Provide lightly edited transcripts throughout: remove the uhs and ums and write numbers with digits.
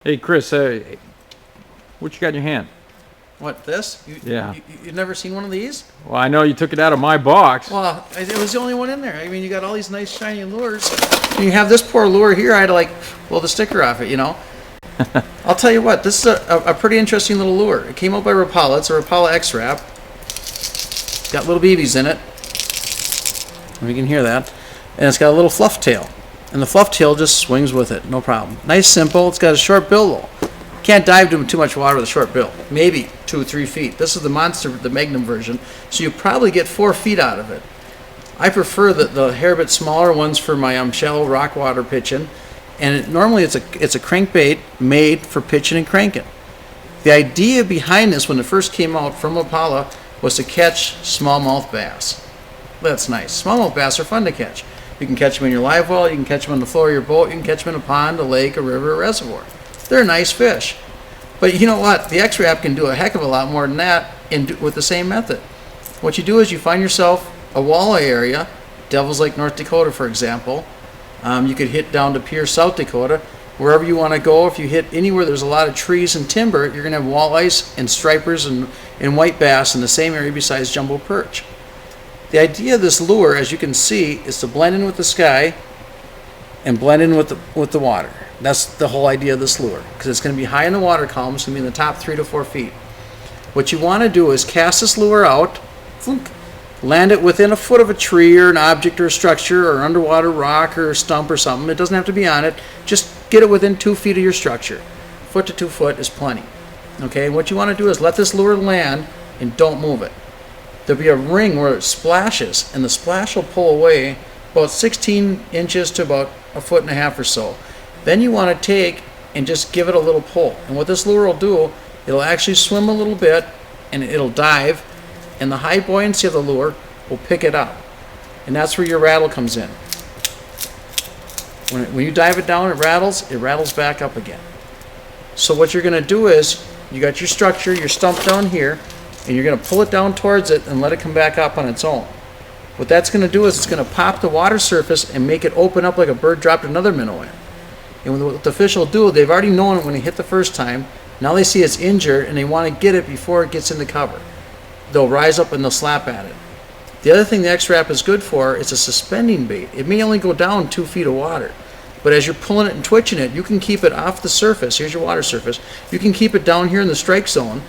Hey, Chris, what you got in your hand? What, this? Yeah. You've never seen one of these? Well, I know you took it out of my box. Well, it was the only one in there. I mean, you got all these nice shiny lures. And you have this poor lure here. I had to like pull the sticker off it, you know? I'll tell you what, this is a pretty interesting little lure. It came out by Rapala. It's a Rapala X-Wrap. Got little BBs in it. You can hear that. And it's got a little fluff tail. And the fluff tail just swings with it, no problem. Nice, simple. It's got a short bill though. Can't dive too much water with a short bill. Maybe 2 or 3 feet. This is the monster, the Magnum version. So you probably get 4 feet out of it. I prefer the hair bit smaller ones for my shallow rock water pitching. And normally it's a crankbait made for pitching and cranking. The idea behind this when it first came out from Rapala was to catch smallmouth bass. That's nice. Smallmouth bass are fun to catch. You can catch them in your live well, you can catch them on the floor of your boat, you can catch them in a pond, a lake, a river, a reservoir. They're nice fish. But you know what? The X-Wrap can do a heck of a lot more than that with the same method. What you do is you find yourself a walleye area, Devil's Lake, North Dakota, for example. You could hit down to Pierce, South Dakota. Wherever you want to go, if you hit anywhere there's a lot of trees and timber, you're going to have walleyes and stripers and white bass in the same area besides jumbo perch. The idea of this lure, as you can see, is to blend in with the sky and blend in with the water. That's the whole idea of this lure, because it's going to be high in the water column. It's going to be in the top 3 to 4 feet. What you want to do is cast this lure out, flunk, land it within a foot of a tree or an object or a structure or underwater rock or a stump or something. It doesn't have to be on it. Just get it within 2 feet of your structure. 1 to 2 foot is plenty. Okay, what you want to do is let this lure land and don't move it. There'll be a ring where it splashes, and the splash will pull away about 16 inches to about 1.5 feet or so. Then you want to take and just give it a little pull. And what this lure will do, it'll actually swim a little bit, and it'll dive, and the high buoyancy of the lure will pick it up. And that's where your rattle comes in. When you dive it down, it rattles back up again. So what you're going to do is, you got your structure, your stump down here, and you're going to pull it down towards it and let it come back up on its own. What that's going to do is it's going to pop the water surface and make it open up like a bird dropped another minnow in. And what the fish will do, they've already known it when they hit the first time. Now they see it's injured and they want to get it before it gets into cover. They'll rise up and they'll slap at it. The other thing the X-Wrap is good for is a suspending bait. It may only go down 2 feet of water, but as you're pulling it and twitching it, you can keep it off the surface. Here's your water surface. You can keep it down here in the strike zone.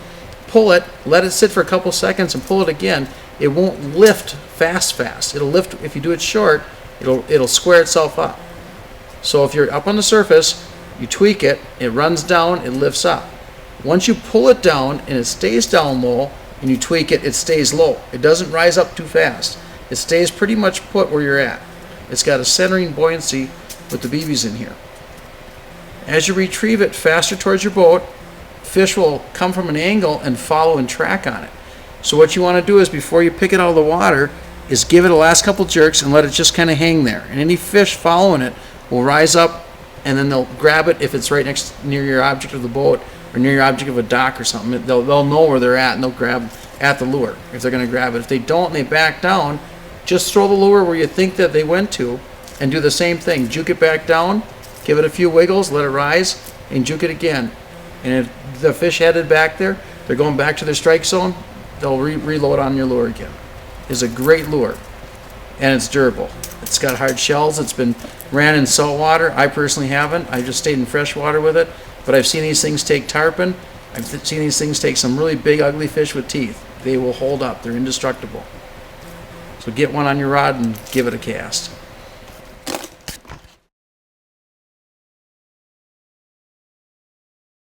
Pull it, let it sit for a couple seconds, and pull it again. It won't lift fast. It'll lift if you do it short. It'll square itself up. So if you're up on the surface, you tweak it, it runs down, it lifts up. Once you pull it down and it stays down low, and you tweak it, it stays low. It doesn't rise up too fast. It stays pretty much put where you're at. It's got a centering buoyancy with the BBs in here. As you retrieve it faster towards your boat, fish will come from an angle and follow and track on it. So what you want to do is before you pick it out of the water is give it a last couple jerks and let it just kind of hang there. And any fish following it will rise up and then they'll grab it if it's right near your object of the boat or near your object of a dock or something. They'll know where they're at and they'll grab at the lure if they're going to grab it. If they don't and they back down, just throw the lure where you think that they went to and do the same thing. Juke it back down, give it a few wiggles, let it rise, and juke it again. And if the fish headed back there, they're going back to their strike zone, they'll reload on your lure again. It's a great lure, and it's durable. It's got hard shells. It's been ran in salt water. I personally haven't. I just stayed in fresh water with it. But I've seen these things take tarpon. I've seen these things take some really big, ugly fish with teeth. They will hold up. They're indestructible. So get one on your rod and give it a cast.